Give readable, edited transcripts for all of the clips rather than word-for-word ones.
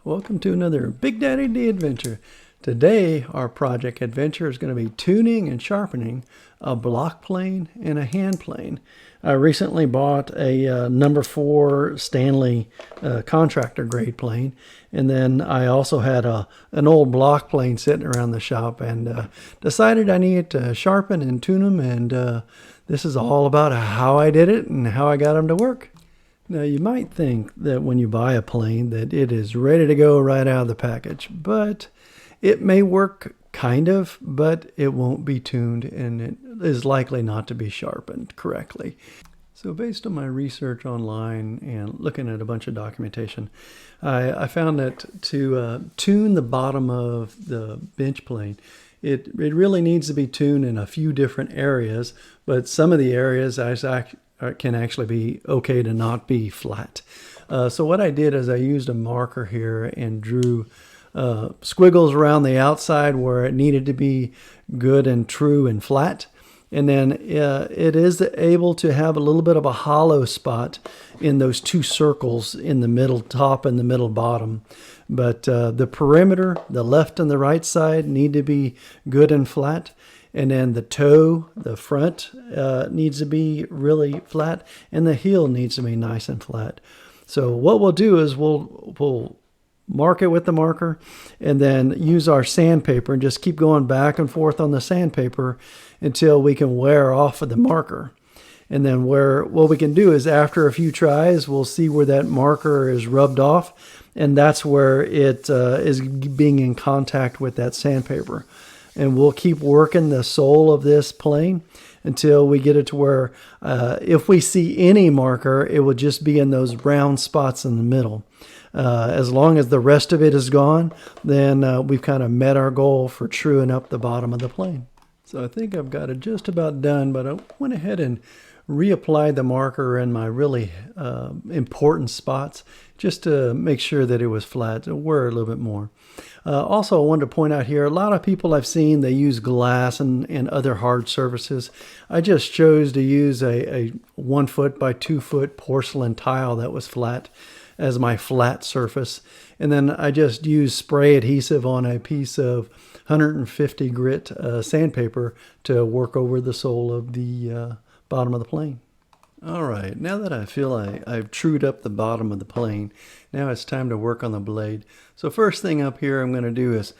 Welcome to another Big Daddy D adventure. Today, our project adventure is going to be tuning and sharpening a block plane and a hand plane. I recently bought a number 4 Stanley contractor grade plane, and then I also had an old block plane sitting around the shop, and decided I needed to sharpen and tune them, and this is all about how I did it and how I got them to work. Now, you might think that when you buy a plane that it is ready to go right out of the package, but it may work kind of, but it won't be tuned and it is likely not to be sharpened correctly. So based on my research online and looking at a bunch of documentation, I found that to tune the bottom of the bench plane, it really needs to be tuned in a few different areas, but some of the areas can actually be okay to not be flat. So what I did is I used a marker here and drew squiggles around the outside where it needed to be good and true and flat. And then it is able to have a little bit of a hollow spot in those two circles in the middle top and the middle bottom. But the perimeter, the left and the right side, need to be good and flat. And then the toe, the front, needs to be really flat, and the heel needs to be nice and flat. So what we'll do is we'll mark it with the marker, and then use our sandpaper and just keep going back and forth on the sandpaper until we can wear off of the marker. And then what we can do is after a few tries, we'll see where that marker is rubbed off, and that's where it is being in contact with that sandpaper. And we'll keep working the sole of this plane until we get it to where if we see any marker, it will just be in those brown spots in the middle. As long as the rest of it is gone, then we've kind of met our goal for truing up the bottom of the plane. So I think I've got it just about done, but I went ahead and reapplied the marker in my really important spots just to make sure that it was flat, to wear a little bit more. Also, I wanted to point out here, a lot of people I've seen, they use glass and other hard surfaces. I just chose to use a 1 foot by 2 foot porcelain tile that was flat as my flat surface. And then I just used spray adhesive on a piece of 150 grit sandpaper to work over the sole of the bottom of the plane. All right, now that I feel I've trued up the bottom of the plane, now it's time to work on the blade. So first thing up here I'm going to do is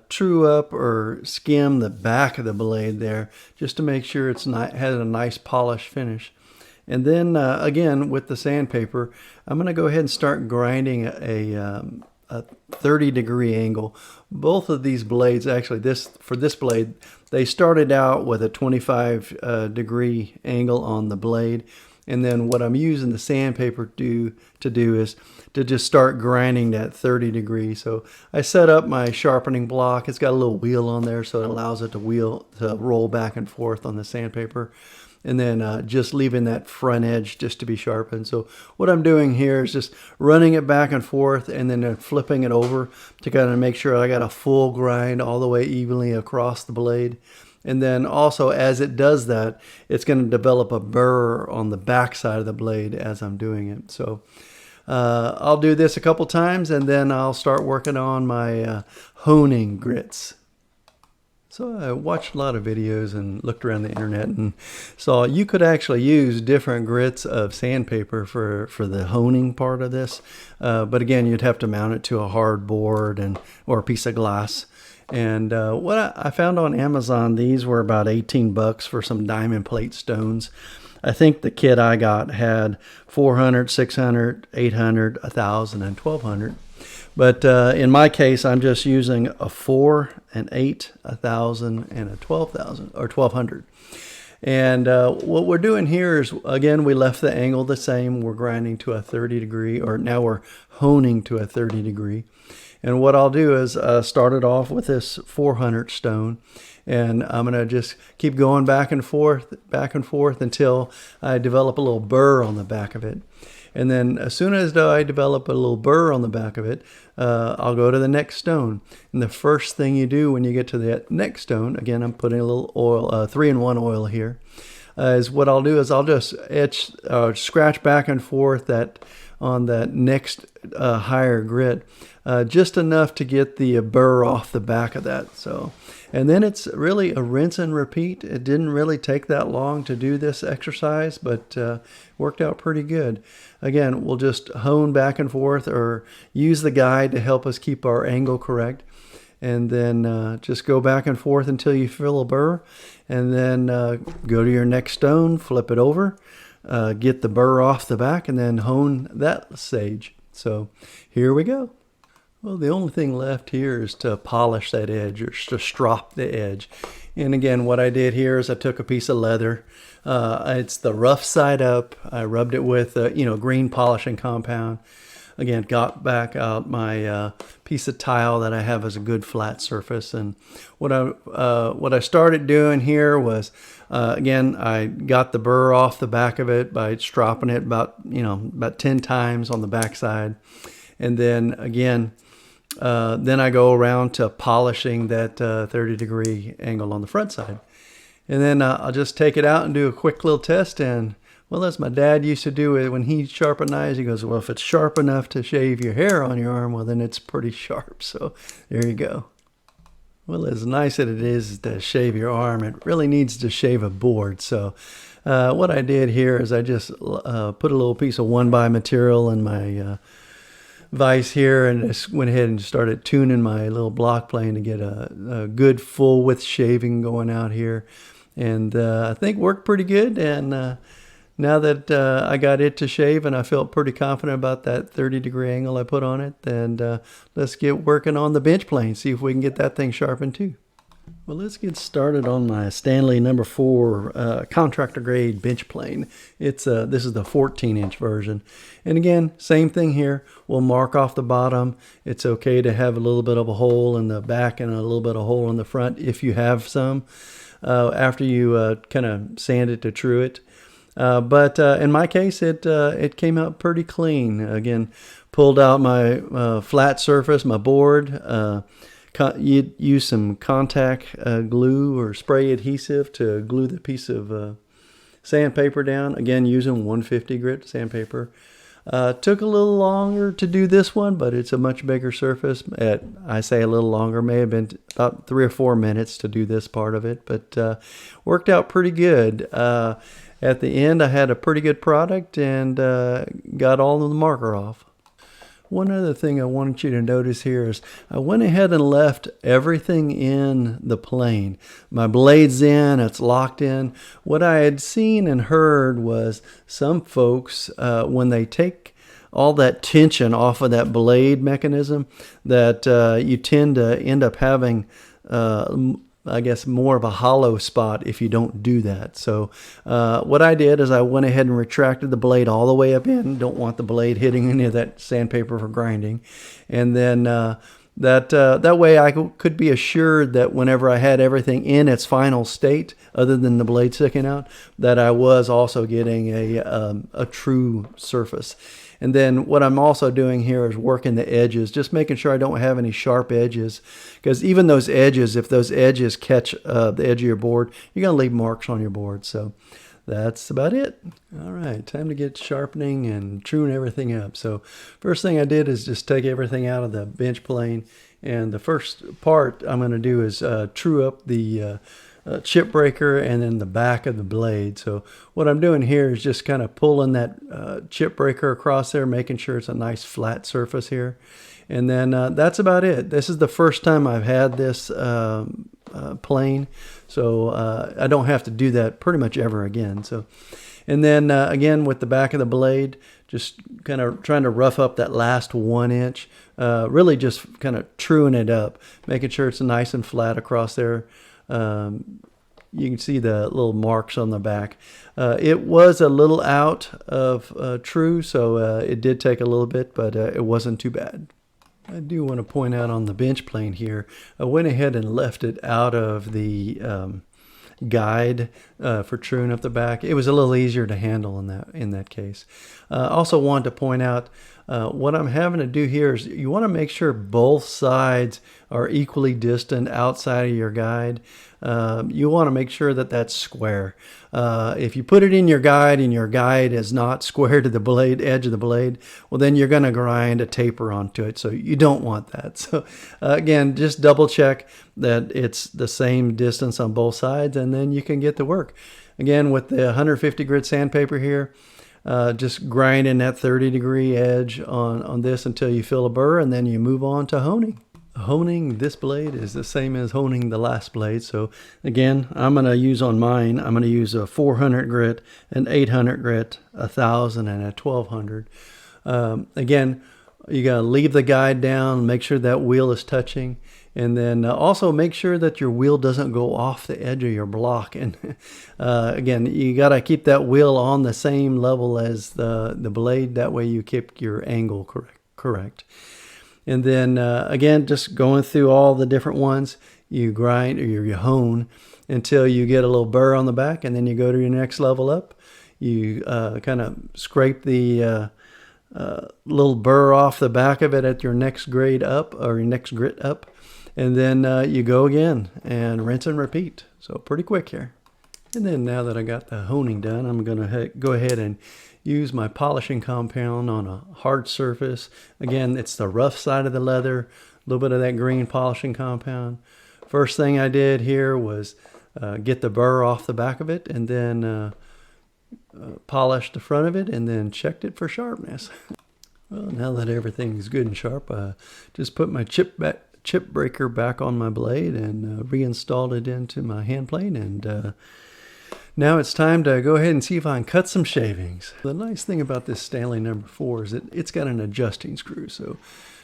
true up or skim the back of the blade there, just to make sure it's has a nice polished finish. And then again with the sandpaper, I'm going to go ahead and start grinding a 30-degree angle. Both of these blades, actually for this blade, they started out with a 25-degree angle on the blade, and then what I'm using the sandpaper to do is to just start grinding that 30 degrees. So I set up my sharpening block. It's got a little wheel on there, so it allows it to roll back and forth on the sandpaper. And then just leaving that front edge just to be sharpened. So what I'm doing here is just running it back and forth and then flipping it over to kind of make sure I got a full grind all the way evenly across the blade. And then also as it does that, it's going to develop a burr on the back side of the blade as I'm doing it. So I'll do this a couple times and then I'll start working on my honing grits. So I watched a lot of videos and looked around the internet and saw you could actually use different grits of sandpaper for the honing part of this. But again, you'd have to mount it to a hard board or a piece of glass. And what I found on Amazon, these were about 18 bucks for some diamond plate stones. I think the kit I got had 400, 600, 800, 1,000, and 1,200. But in my case, I'm just using a 4, an 8, 1,000, and a 12,000 or 1,200. And what we're doing here is, again, we left the angle the same. We're grinding to a 30 degree, or now we're honing to a 30 degree. And what I'll do is start it off with this 400 stone. And I'm going to just keep going back and forth until I develop a little burr on the back of it. And then as soon as I develop a little burr on the back of it, I'll go to the next stone. And the first thing you do when you get to that next stone, again, I'm putting a little oil, 3-in-1 oil here, is what I'll do is I'll just scratch back and forth that on that next higher grit, just enough to get the burr off the back of that. So, and then it's really a rinse and repeat. It didn't really take that long to do this exercise, but worked out pretty good. Again, we'll just hone back and forth or use the guide to help us keep our angle correct. And then just go back and forth until you feel a burr, and then go to your next stone, flip it over, get the burr off the back, and then hone that stage. So here we go. Well, the only thing left here is to polish that edge, or to strop the edge. And again, what I did here is I took a piece of leather. It's the rough side up. I rubbed it with green polishing compound. Again, got back out my piece of tile that I have as a good flat surface. And what I started doing here was, again, I got the burr off the back of it by stropping it about 10 times on the back side. And then again, then I go around to polishing that 30-degree angle on the front side. And then I'll just take it out and do a quick little test. And well, as my dad used to do it when he sharpened knives, he goes, well, if it's sharp enough to shave your hair on your arm, well, then it's pretty sharp. So there you go. Well, as nice as it is to shave your arm, it really needs to shave a board. So what I did here is I just put a little piece of 1x material in my vise here, and just went ahead and started tuning my little block plane to get a good full width shaving going out here. And I think worked pretty good. And now that I got it to shave and I felt pretty confident about that 30-degree angle I put on it, then let's get working on the bench plane, see if we can get that thing sharpened too. Well, let's get started on my Stanley No. 4 contractor grade bench plane. This is the 14-inch version. And again, same thing here. We'll mark off the bottom. It's okay to have a little bit of a hole in the back and a little bit of a hole in the front if you have some, after you kind of sand it to true it. But in my case, it came out pretty clean. Again, pulled out my flat surface, my board. You use some contact glue or spray adhesive to glue the piece of sandpaper down. Again, using 150 grit sandpaper. Took a little longer to do this one, but it's a much bigger surface. I say a little longer, may have been about 3 or 4 minutes to do this part of it, but worked out pretty good. At the end, I had a pretty good product and got all of the marker off. One other thing I wanted you to notice here is I went ahead and left everything in the plane. My blade's in, it's locked in. What I had seen and heard was some folks, when they take all that tension off of that blade mechanism, that you tend to end up having I guess more of a hollow spot if you don't do that. So what I did is I went ahead and retracted the blade all the way up in. Don't want the blade hitting any of that sandpaper for grinding. And then that way I could be assured that whenever I had everything in its final state, other than the blade sticking out, that I was also getting a true surface. And then what I'm also doing here is working the edges, just making sure I don't have any sharp edges. Because even those edges, if those edges catch the edge of your board, you're going to leave marks on your board. So that's about it. All right, time to get sharpening and truing everything up. So first thing I did is just take everything out of the bench plane. And the first part I'm going to do is true up the chip breaker and then the back of the blade. So what I'm doing here is just kind of pulling that chip breaker across there, making sure it's a nice flat surface here. And then that's about it. This is the first time I've had this plane, so I don't have to do that pretty much ever again. So, and then again with the back of the blade, just kind of trying to rough up that last 1 inch, really just kind of truing it up, making sure it's nice and flat across there. You can see the little marks on the back. It was a little out of true, so it did take a little bit, but it wasn't too bad. I do want to point out on the bench plane here, I went ahead and left it out of the guide for truing up the back. It was a little easier to handle in that case. Also wanted to point out What I'm having to do here is you want to make sure both sides are equally distant outside of your guide. You want to make sure that that's square. If you put it in your guide and your guide is not square to the blade, edge of the blade, well, then you're going to grind a taper onto it. So you don't want that. So again, just double check that it's the same distance on both sides, and then you can get to work. Again, with the 150 grit sandpaper here, just grinding that 30-degree edge on this until you feel a burr, and then you move on to honing. Honing this blade is the same as honing the last blade. So again, I'm going to use on mine, I'm going to use a 400 grit, an 800 grit, 1000, and a 1200. Again, you got to leave the guide down, make sure that wheel is touching, and then also make sure that your wheel doesn't go off the edge of your block. And again, you got to keep that wheel on the same level as the blade. That way you keep your angle correct. And then again, just going through all the different ones, you grind or you hone until you get a little burr on the back, and then you go to your next level up. You kind of scrape the little burr off the back of it at your next grade up, or your next grit up, and then you go again and rinse and repeat. So pretty quick here. And then now that I got the honing done, I'm going to go ahead and use my polishing compound on a hard surface. Again, it's the rough side of the leather, a little bit of that green polishing compound. First thing I did here was get the burr off the back of it, and then polished the front of it, and then checked it for sharpness. Well, now that everything's good and sharp, just put my chip breaker back on my blade and reinstalled it into my hand plane, and now it's time to go ahead and see if I can cut some shavings. The nice thing about this Stanley number 4 is that it's got an adjusting screw. So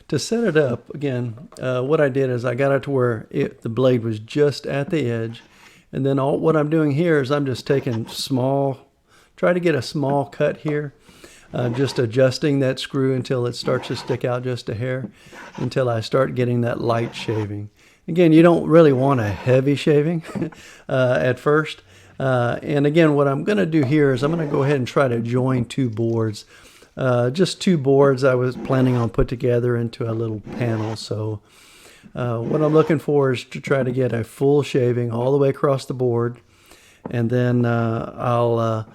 to set it up, again, what I did is I got it to where the blade was just at the edge. And then what I'm doing here is I'm just taking try to get a small cut here. Just adjusting that screw until it starts to stick out just a hair, until I start getting that light shaving. Again, you don't really want a heavy shaving at first. And again, what I'm going to do here is I'm going to go ahead and try to join two boards. Just two boards I was planning on put together into a little panel. So what I'm looking for is to try to get a full shaving all the way across the board. And then I'll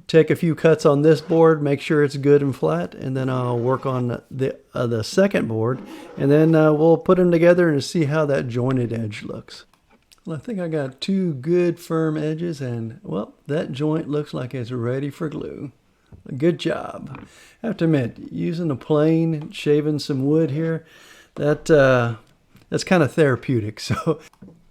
take a few cuts on this board, make sure it's good and flat, and then I'll work on the second board, and then we'll put them together and see how that jointed edge looks. Well, I think I got two good firm edges, and well, that joint looks like it's ready for glue. Good job. I have to admit, using a plane, shaving some wood here, that's kind of therapeutic. So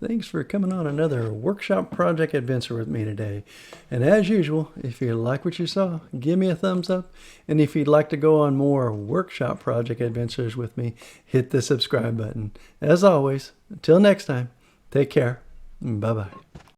thanks for coming on another workshop project adventure with me today. And as usual, if you like what you saw, give me a thumbs up. And if you'd like to go on more workshop project adventures with me, hit the subscribe button. As always, until next time, take care. Bye-bye.